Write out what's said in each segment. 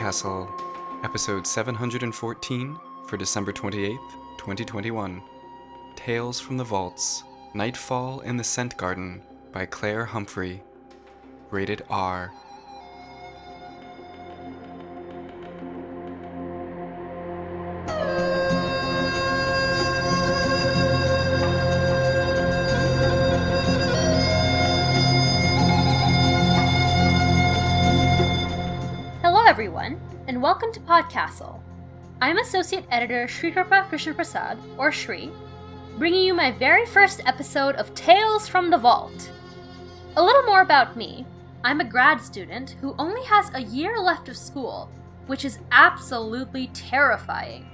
PodCastle, episode 714 for December 28th, 2021. Tales from the Vaults, Nightfall in the Scent Garden by Claire Humphrey. Rated R. Hello everyone, and welcome to PodCastle. I'm Associate Editor Srikarpa Krishna Prasad, or Shri, bringing you my very first episode of Tales from the Vault. A little more about me. I'm a grad student who only has a year left of school, which is absolutely terrifying.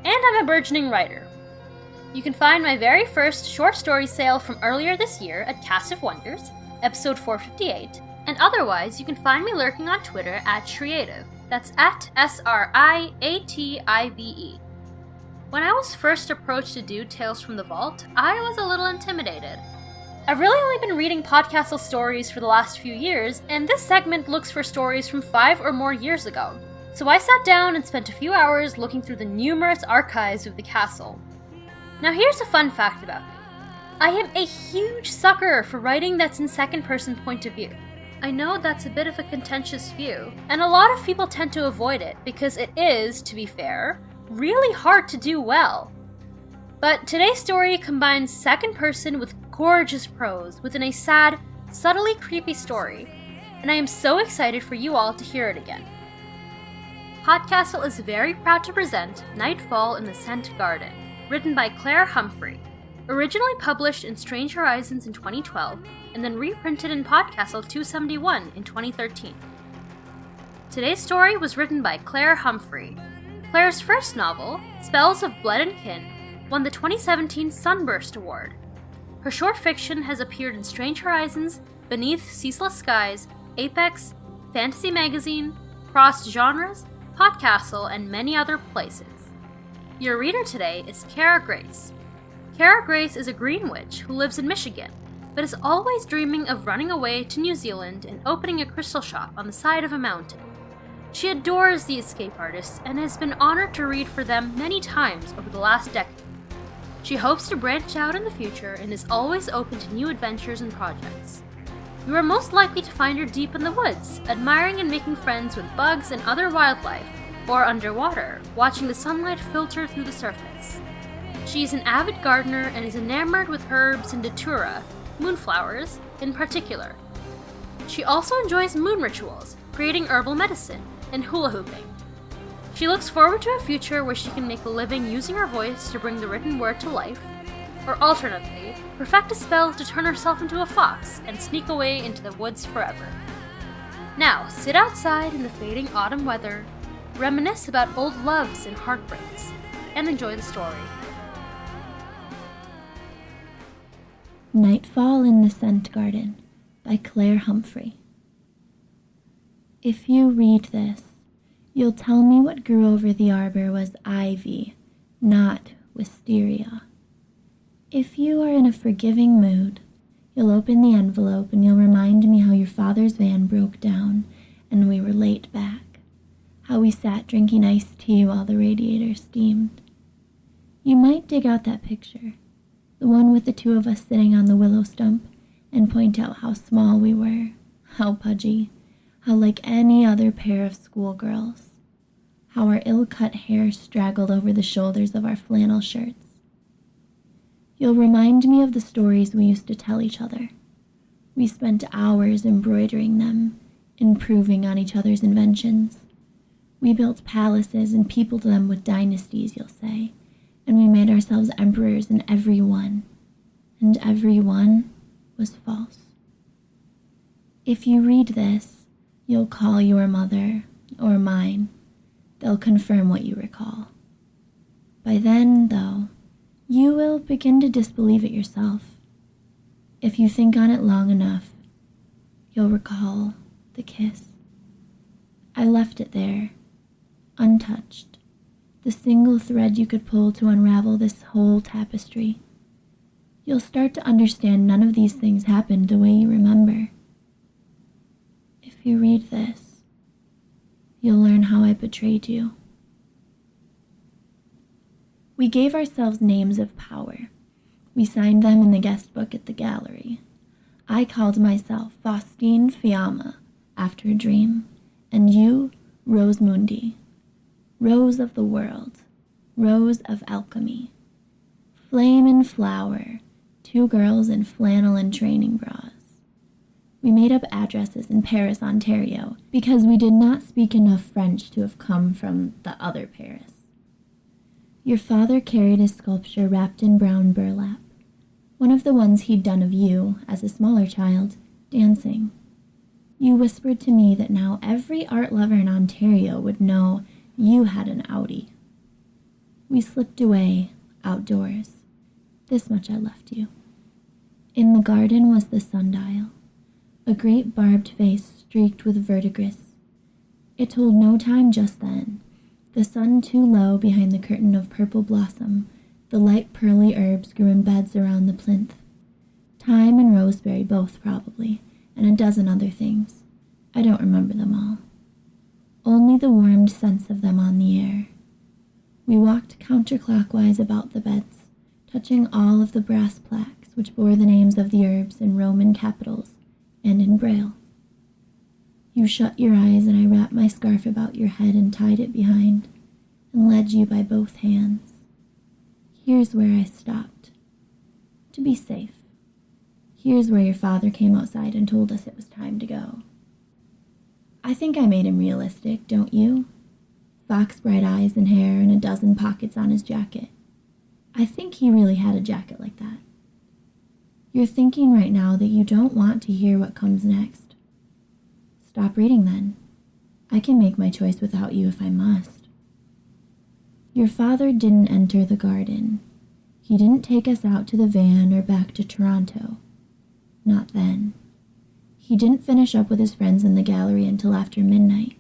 And I'm a burgeoning writer. You can find my very first short story sale from earlier this year at Cast of Wonders, episode 458, and otherwise you can find me lurking on Twitter at Shriative. That's at SRIATIVE. When I was first approached to do Tales from the Vault, I was a little intimidated. I've really only been reading PodCastle stories for the last few years, and this segment looks for stories from 5 or more years ago. So I sat down and spent a few hours looking through the numerous archives of the castle. Now here's a fun fact about me. I am a huge sucker for writing that's in second-person point of view. I know that's a bit of a contentious view, and a lot of people tend to avoid it because it is, to be fair, really hard to do well. But today's story combines second person with gorgeous prose within a sad, subtly creepy story, and I am so excited for you all to hear it again. PodCastle is very proud to present Nightfall in the Scent Garden, written by Claire Humphrey, originally published in Strange Horizons in 2012, and then reprinted in PodCastle 271 in 2013. Today's story was written by Claire Humphrey. Claire's first novel, Spells of Blood and Kin, won the 2017 Sunburst Award. Her short fiction has appeared in Strange Horizons, Beneath Ceaseless Skies, Apex, Fantasy Magazine, Crossed Genres, PodCastle, and many other places. Your reader today is Kara Grace. Kara Grace is a green witch who lives in Michigan, but is always dreaming of running away to New Zealand and opening a crystal shop on the side of a mountain. She adores the escape artists and has been honored to read for them many times over the last decade. She hopes to branch out in the future and is always open to new adventures and projects. You are most likely to find her deep in the woods, admiring and making friends with bugs and other wildlife, or underwater, watching the sunlight filter through the surface. She is an avid gardener and is enamored with herbs and datura, moonflowers, in particular. She also enjoys moon rituals, creating herbal medicine, and hula hooping. She looks forward to a future where she can make a living using her voice to bring the written word to life, or alternately, perfect a spell to turn herself into a fox and sneak away into the woods forever. Now, sit outside in the fading autumn weather, reminisce about old loves and heartbreaks, and enjoy the story. Nightfall in the Scent Garden by Claire Humphrey. If you read this, you'll tell me what grew over the arbor was ivy, not wisteria. If you are in a forgiving mood, you'll open the envelope and you'll remind me how your father's van broke down and we were late back, how we sat drinking iced tea while the radiator steamed. You might dig out that picture, the one with the two of us sitting on the willow stump, and point out how small we were, how pudgy, how like any other pair of schoolgirls, how our ill-cut hair straggled over the shoulders of our flannel shirts. You'll remind me of the stories we used to tell each other. We spent hours embroidering them, improving on each other's inventions. We built palaces and peopled them with dynasties, you'll say, and we made ourselves emperors in every one, and every one was false. If you read this, you'll call your mother, or mine. They'll confirm what you recall. By then, though, you will begin to disbelieve it yourself. If you think on it long enough, you'll recall the kiss. I left it there, untouched, the single thread you could pull to unravel this whole tapestry. You'll start to understand none of these things happened the way you remember. If you read this, you'll learn how I betrayed you. We gave ourselves names of power. We signed them in the guest book at the gallery. I called myself Faustine Fiamma, after a dream, and you, Rose Mundi, Rose of the world, Rose of alchemy. Flame and flower, two girls in flannel and training bras. We made up addresses in Paris, Ontario, because we did not speak enough French to have come from the other Paris. Your father carried his sculpture wrapped in brown burlap, one of the ones he'd done of you, as a smaller child, dancing. You whispered to me that now every art lover in Ontario would know you had an Audi. We slipped away, outdoors. This much I left you. In the garden was the sundial, a great barbed face streaked with verdigris. It told no time just then. The sun too low behind the curtain of purple blossom, the light pearly herbs grew in beds around the plinth. Thyme and roseberry both, probably, and a dozen other things. I don't remember them all. Only the warmed sense of them on the air. We walked counterclockwise about the beds, touching all of the brass plaques which bore the names of the herbs in Roman capitals and in Braille. You shut your eyes and I wrapped my scarf about your head and tied it behind, and led you by both hands. Here's where I stopped. To be safe. Here's where your father came outside and told us it was time to go. I think I made him realistic, don't you? Fox bright eyes and hair and a dozen pockets on his jacket. I think he really had a jacket like that. You're thinking right now that you don't want to hear what comes next. Stop reading then. I can make my choice without you if I must. Your father didn't enter the garden. He didn't take us out to the van or back to Toronto. Not then. He didn't finish up with his friends in the gallery until after midnight.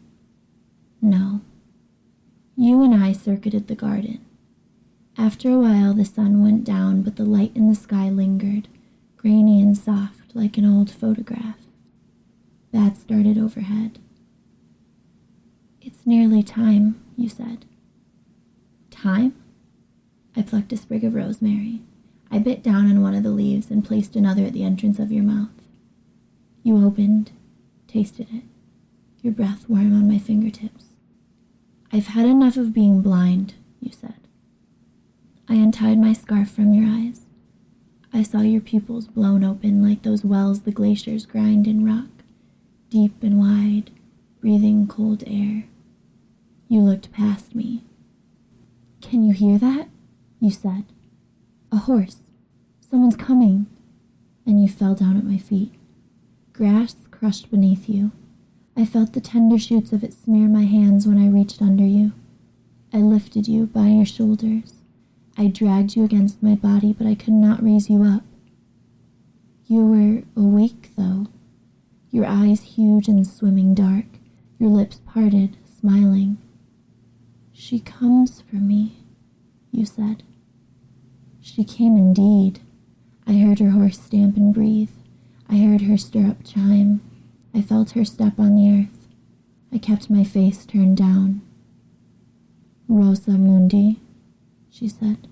No. You and I circuited the garden. After a while, the sun went down, but the light in the sky lingered, grainy and soft like an old photograph. That started overhead. It's nearly time, you said. Time? I plucked a sprig of rosemary. I bit down on one of the leaves and placed another at the entrance of your mouth. You opened, tasted it, your breath warm on my fingertips. I've had enough of being blind, you said. I untied my scarf from your eyes. I saw your pupils blown open like those wells the glaciers grind in rock, deep and wide, breathing cold air. You looked past me. Can you hear that? You said. A horse. Someone's coming. And you fell down at my feet. Grass crushed beneath you. I felt the tender shoots of it smear my hands when I reached under you. I lifted you by your shoulders. I dragged you against my body, but I could not raise you up. You were awake, though. Your eyes huge and swimming dark, your lips parted, smiling. She comes for me, you said. She came indeed. I heard her horse stamp and breathe. I heard her stirrup chime. I felt her step on the earth. I kept my face turned down. Rosa Mundi, she said.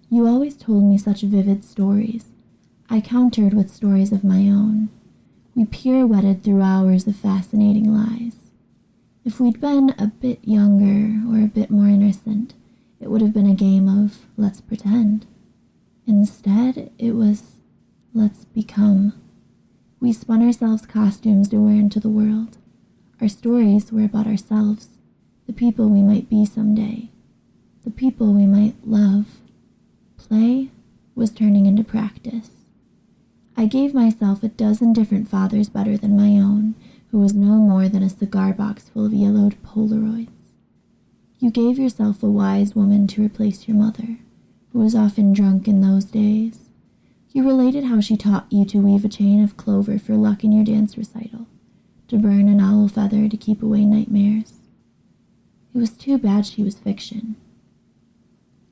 You always told me such vivid stories. I countered with stories of my own. We pirouetted through hours of fascinating lies. If we'd been a bit younger or a bit more innocent, it would have been a game of let's pretend. Instead, it was let's become. We spun ourselves costumes to wear into the world. Our stories were about ourselves, the people we might be someday, the people we might love. Play was turning into practice. I gave myself a dozen different fathers better than my own, who was no more than a cigar box full of yellowed Polaroids. You gave yourself a wise woman to replace your mother, who was often drunk in those days. You related how she taught you to weave a chain of clover for luck in your dance recital, to burn an owl feather to keep away nightmares. It was too bad she was fiction.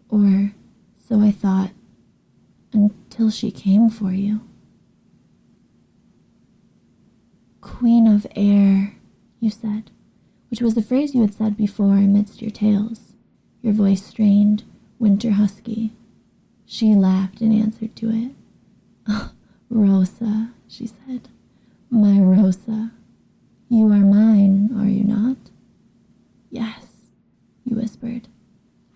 Or, so I thought, until she came for you. Queen of air, you said, which was the phrase you had said before amidst your tales, your voice strained, winter husky. She laughed and answered to it. "Oh, Rosa," she said, "my Rosa, you are mine, are you not?" "Yes," you whispered.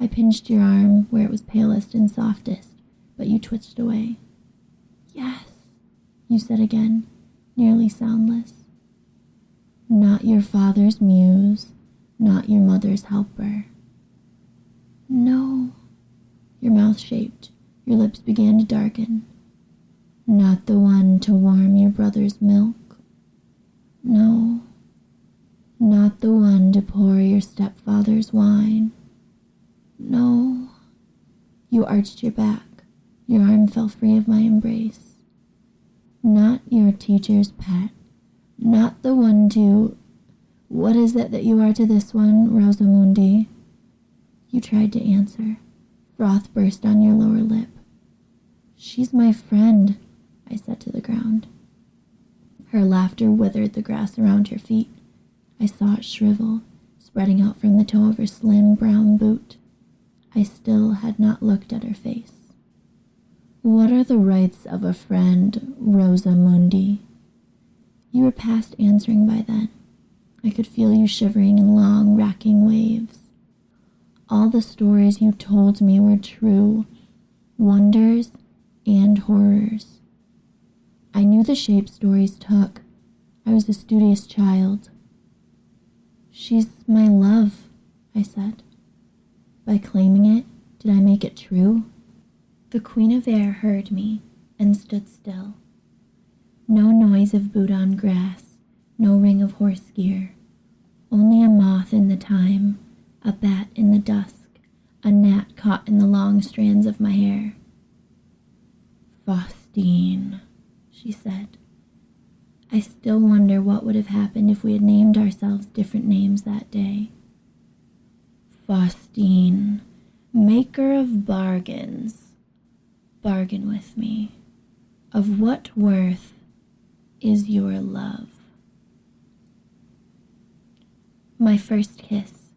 I pinched your arm where it was palest and softest, but you twitched away. "Yes," you said again, nearly soundless. "Not your father's muse, not your mother's helper." "No." Your mouth shaped, your lips began to darken. "Not the one to warm your brother's milk." "No." "Not the one to pour your stepfather's wine." "No." You arched your back. Your arm fell free of my embrace. "Not your teacher's pet. Not the one to... What is it that you are to this one, Rosamundi?" You tried to answer. Froth burst on your lower lip. "She's my friend," I said to the ground. Her laughter withered the grass around her feet. I saw it shrivel, spreading out from the toe of her slim brown boot. I still had not looked at her face. "What are the rights of a friend, Rosamundi?" You were past answering by then. I could feel you shivering in long, racking waves. All the stories you told me were true, wonders and horrors. I knew the shape stories took. I was a studious child. "She's my love," I said. By claiming it, did I make it true? The Queen of Air heard me and stood still. No noise of boot on grass, no ring of horse gear. Only a moth in the thyme, a bat in the dusk, a gnat caught in the long strands of my hair. "Faustine," she said. I still wonder what would have happened if we had named ourselves different names that day. "Faustine, maker of bargains, bargain with me. Of what worth is your love?" My first kiss,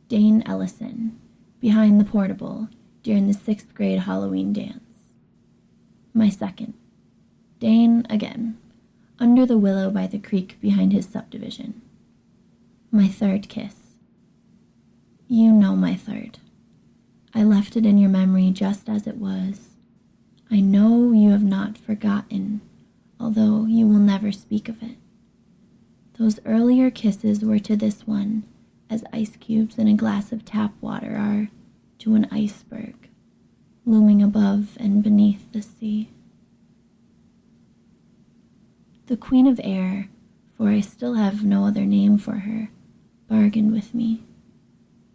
Dane Ellison, behind the portable during the 6th grade Halloween dance. My second, Dane again, under the willow by the creek behind his subdivision. My third kiss. You know my third. I left it in your memory just as it was. I know you have not forgotten, although you will never speak of it. Those earlier kisses were to this one as ice cubes in a glass of tap water are to an iceberg, looming above and beneath the sea. The Queen of Air, for I still have no other name for her, bargained with me.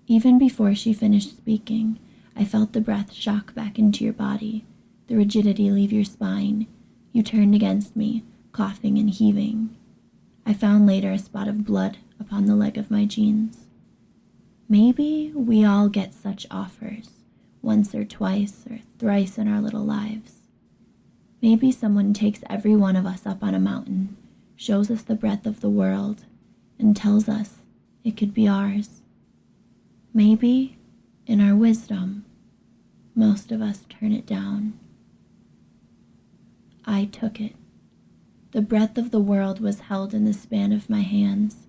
Even before she finished speaking, I felt the breath shock back into your body, the rigidity leave your spine. You turned against me, coughing and heaving. I found later a spot of blood upon the leg of my jeans. Maybe we all get such offers, once or twice or thrice in our little lives. Maybe someone takes every one of us up on a mountain, shows us the breadth of the world, and tells us it could be ours. Maybe, in our wisdom, most of us turn it down. I took it. The breadth of the world was held in the span of my hands,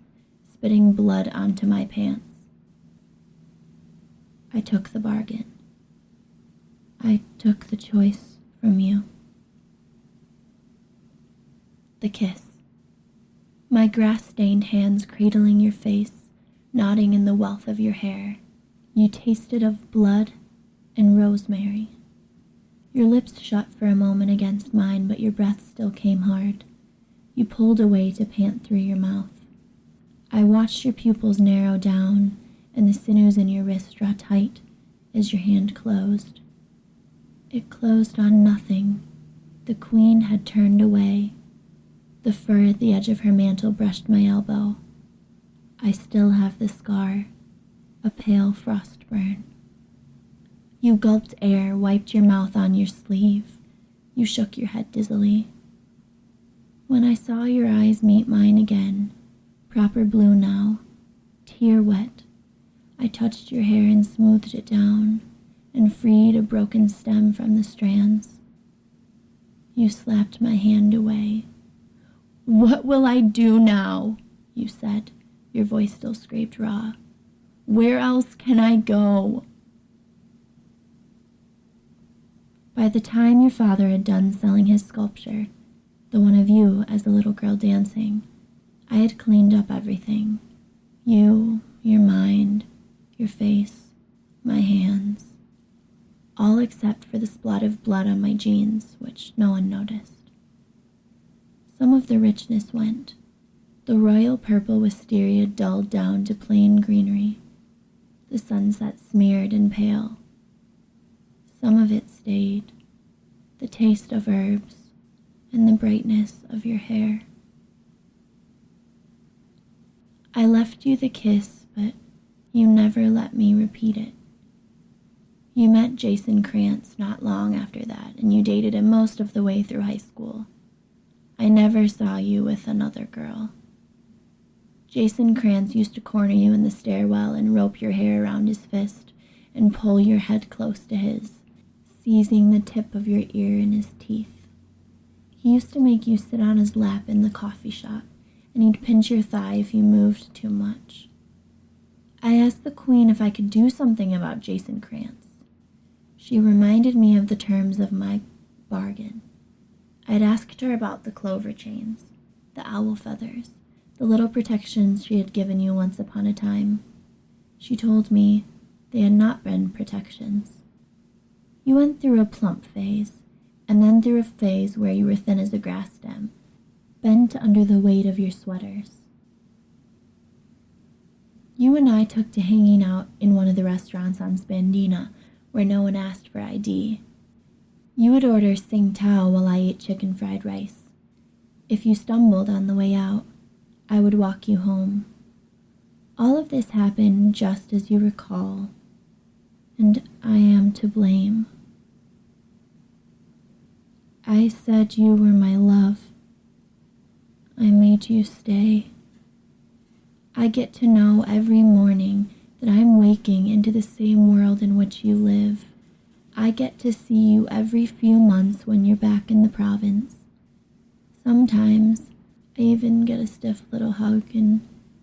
spitting blood onto my pants. I took the bargain. I took the choice from you. The kiss. My grass-stained hands cradling your face, nodding in the wealth of your hair. You tasted of blood and rosemary. Your lips shut for a moment against mine, but your breath still came hard. You pulled away to pant through your mouth. I watched your pupils narrow down and the sinews in your wrist draw tight as your hand closed. It closed on nothing. The queen had turned away. The fur at the edge of her mantle brushed my elbow. I still have the scar, a pale frost burn. You gulped air, wiped your mouth on your sleeve. You shook your head dizzily. When I saw your eyes meet mine again, proper blue now, tear wet, I touched your hair and smoothed it down and freed a broken stem from the strands. You slapped my hand away. "What will I do now?" you said, your voice still scraped raw. "Where else can I go?" By the time your father had done selling his sculpture, the one of you as a little girl dancing, I had cleaned up everything. You, your mind, your face, my hands. All except for the splot of blood on my jeans, which no one noticed. Some of the richness went. The royal purple wisteria dulled down to plain greenery. The sunset smeared and pale. Some of it stayed. The taste of herbs and the brightness of your hair. I left you the kiss, but you never let me repeat it. You met Jason Krantz not long after that, and you dated him most of the way through high school. I never saw you with another girl. Jason Krantz used to corner you in the stairwell and rope your hair around his fist and pull your head close to his, seizing the tip of your ear in his teeth. He used to make you sit on his lap in the coffee shop, and he'd pinch your thigh if you moved too much. I asked the Queen if I could do something about Jason Krantz. She reminded me of the terms of my bargain. I'd asked her about the clover chains, the owl feathers, the little protections she had given you once upon a time. She told me they had not been protections. You went through a plump phase, and then through a phase where you were thin as a grass stem, bent under the weight of your sweaters. You and I took to hanging out in one of the restaurants on Spandina, where no one asked for ID. You would order Sing Tao while I ate chicken fried rice. If you stumbled on the way out, I would walk you home. All of this happened just as you recall, and I am to blame. I said you were my love. I made you stay. I get to know every morning that I'm waking into the same world in which you live. I get to see you every few months when you're back in the province. Sometimes I even get a stiff little hug and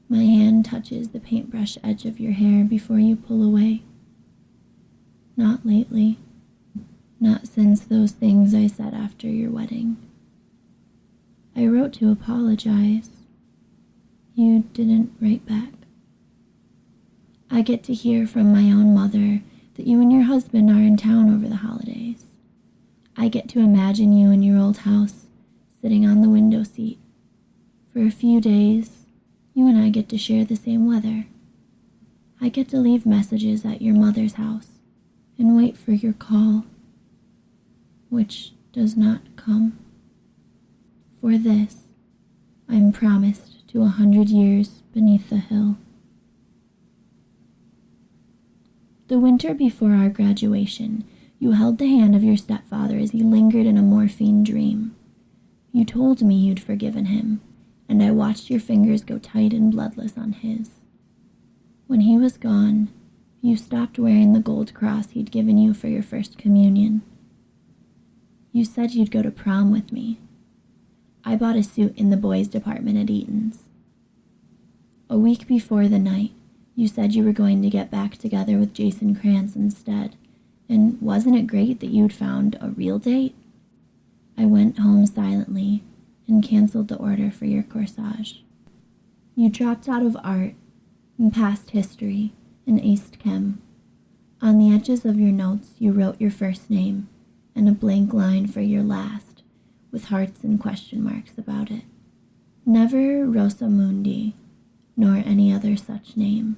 my hand touches the paintbrush edge of your hair before you pull away. Not lately. Not since those things I said after your wedding. I wrote to apologize. You didn't write back. I get to hear from my own mother that you and your husband are in town over the holidays. I get to imagine you in your old house, sitting on the window seat. For a few days, you and I get to share the same weather. I get to leave messages at your mother's house and wait for your call, which does not come. For this, I'm promised to 100 years beneath the hill. The winter before our graduation, you held the hand of your stepfather as he lingered in a morphine dream. You told me you'd forgiven him, and I watched your fingers go tight and bloodless on his. When he was gone, you stopped wearing the gold cross he'd given you for your first communion. You said you'd go to prom with me. I bought a suit in the boys' department at Eaton's. A week before the night, you said you were going to get back together with Jason Krantz instead, and wasn't it great that you'd found a real date? I went home silently and canceled the order for your corsage. You dropped out of art and passed history and aced chem. On the edges of your notes, you wrote your first name and a blank line for your last, with hearts and question marks about it. Never Rosamundi, nor any other such name.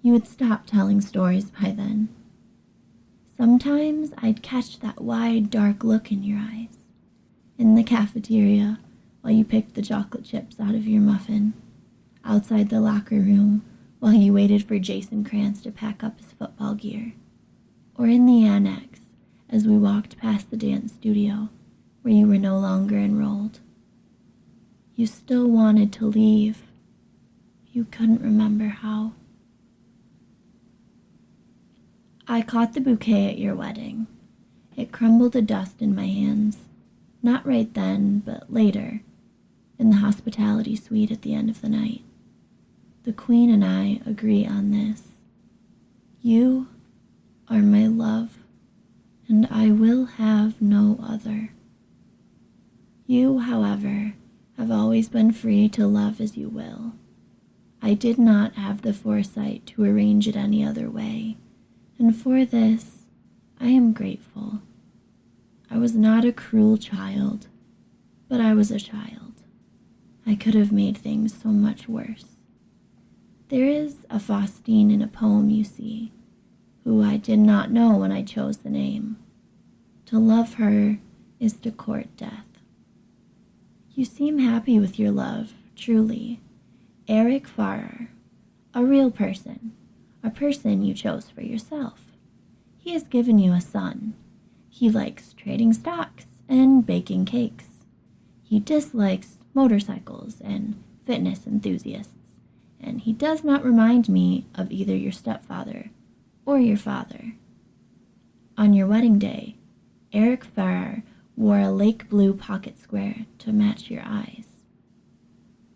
You had stopped telling stories by then. Sometimes I'd catch that wide, dark look in your eyes, in the cafeteria while you picked the chocolate chips out of your muffin, outside the locker room while you waited for Jason Krantz to pack up his football gear, or in the annex as we walked past the dance studio where you were no longer enrolled. You still wanted to leave. You couldn't remember how. I caught the bouquet at your wedding. It crumbled to dust in my hands. Not right then, but later, in the hospitality suite at the end of the night. The Queen and I agree on this. You are my love, and I will have no other. You, however, have always been free to love as you will. I did not have the foresight to arrange it any other way, and for this, I am grateful. I was not a cruel child, but I was a child. I could have made things so much worse. There is a Faustine in a poem, you see, who I did not know when I chose the name. To love her is to court death. You seem happy with your love, truly. Eric Farrar, a real person, a person you chose for yourself. He has given you a son. He likes trading stocks and baking cakes. He dislikes motorcycles and fitness enthusiasts, and he does not remind me of either your stepfather or your father. On your wedding day, Eric Farrar wore a lake blue pocket square to match your eyes.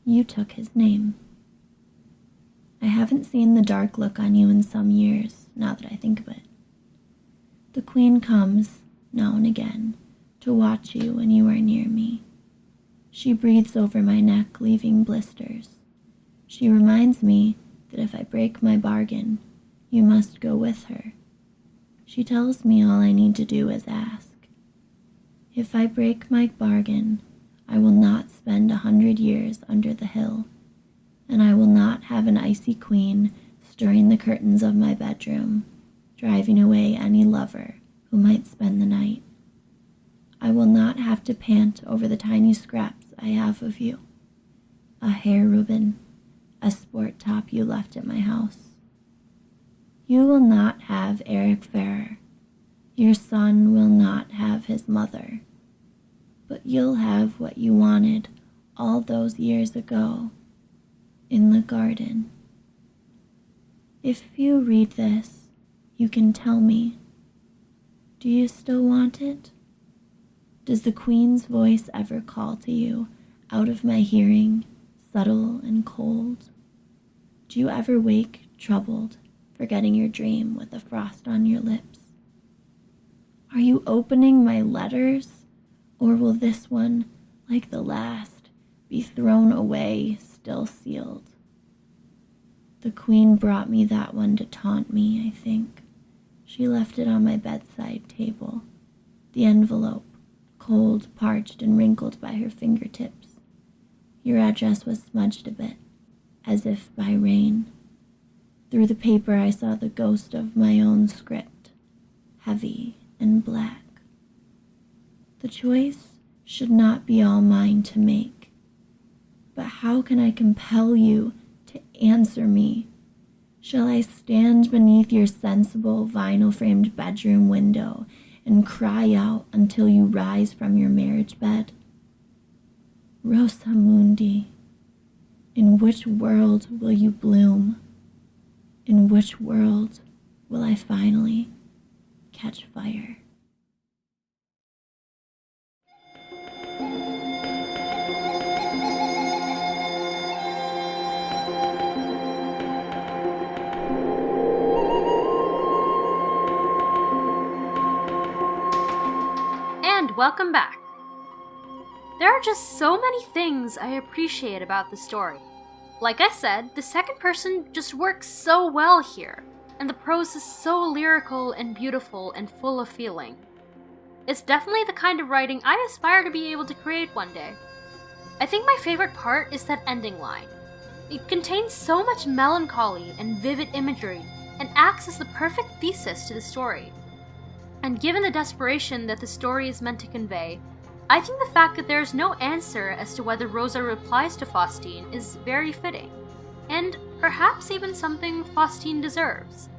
You took his name. I haven't seen the dark look on you in some years, now that I think of it. The Queen comes, now and again, to watch you when you are near me. She breathes over my neck, leaving blisters. She reminds me that if I break my bargain, you must go with her. She tells me all I need to do is ask. If I break my bargain, I will not spend 100 years under the hill, and I will not have an icy queen stirring the curtains of my bedroom, driving away any lover who might spend the night. I will not have to pant over the tiny scraps I have of you, a hair ribbon, a sport top you left at my house. You will not have Eric Farrar. Your son will not have his mother. But you'll have what you wanted all those years ago, in the garden. If you read this, you can tell me, do you still want it? Does the Queen's voice ever call to you out of my hearing, subtle and cold? Do you ever wake troubled, forgetting your dream with a frost on your lips? Are you opening my letters? Or will this one, like the last, be thrown away, still sealed? The Queen brought me that one to taunt me, I think. She left it on my bedside table. The envelope, cold, parched, and wrinkled by her fingertips. Your address was smudged a bit, as if by rain. Through the paper I saw the ghost of my own script, heavy and black. The choice should not be all mine to make. But how can I compel you to answer me? Shall I stand beneath your sensible vinyl-framed bedroom window and cry out until you rise from your marriage bed? Rosa Mundi, in which world will you bloom? In which world will I finally catch fire? And welcome back. There are just so many things I appreciate about the story. Like I said, the second person just works so well here, and the prose is so lyrical and beautiful and full of feeling. It's definitely the kind of writing I aspire to be able to create one day. I think my favorite part is that ending line. It contains so much melancholy and vivid imagery, and acts as the perfect thesis to the story. And given the desperation that the story is meant to convey, I think the fact that there is no answer as to whether Rosa replies to Faustine is very fitting, and perhaps even something Faustine deserves.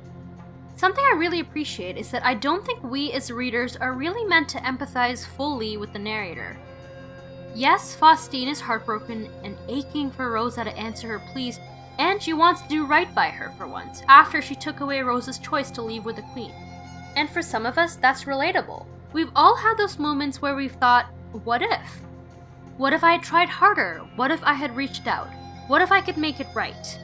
Something I really appreciate is that I don't think we as readers are really meant to empathize fully with the narrator. Yes, Faustine is heartbroken and aching for Rosa to answer her pleas, and she wants to do right by her for once, after she took away Rosa's choice to leave with the Queen. And for some of us, that's relatable. We've all had those moments where we've thought, what if? What if I had tried harder? What if I had reached out? What if I could make it right?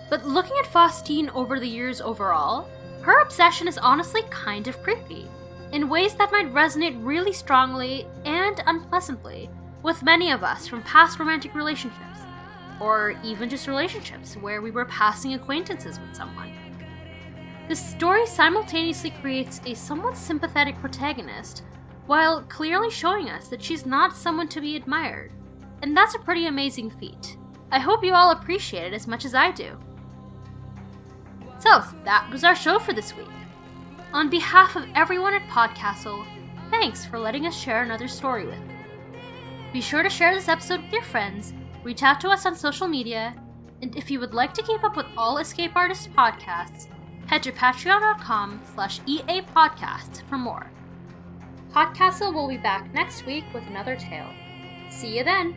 But looking at Faustine over the years overall, her obsession is honestly kind of creepy, in ways that might resonate really strongly and unpleasantly with many of us from past romantic relationships, or even just relationships where we were passing acquaintances with someone. This story simultaneously creates a somewhat sympathetic protagonist, while clearly showing us that she's not someone to be admired, and that's a pretty amazing feat. I hope you all appreciate it as much as I do. So, that was our show for this week. On behalf of everyone at PodCastle, thanks for letting us share another story with you. Be sure to share this episode with your friends, reach out to us on social media, and if you would like to keep up with all Escape Artists podcasts, head to patreon.com/EAPodcasts for more. PodCastle will be back next week with another tale. See you then!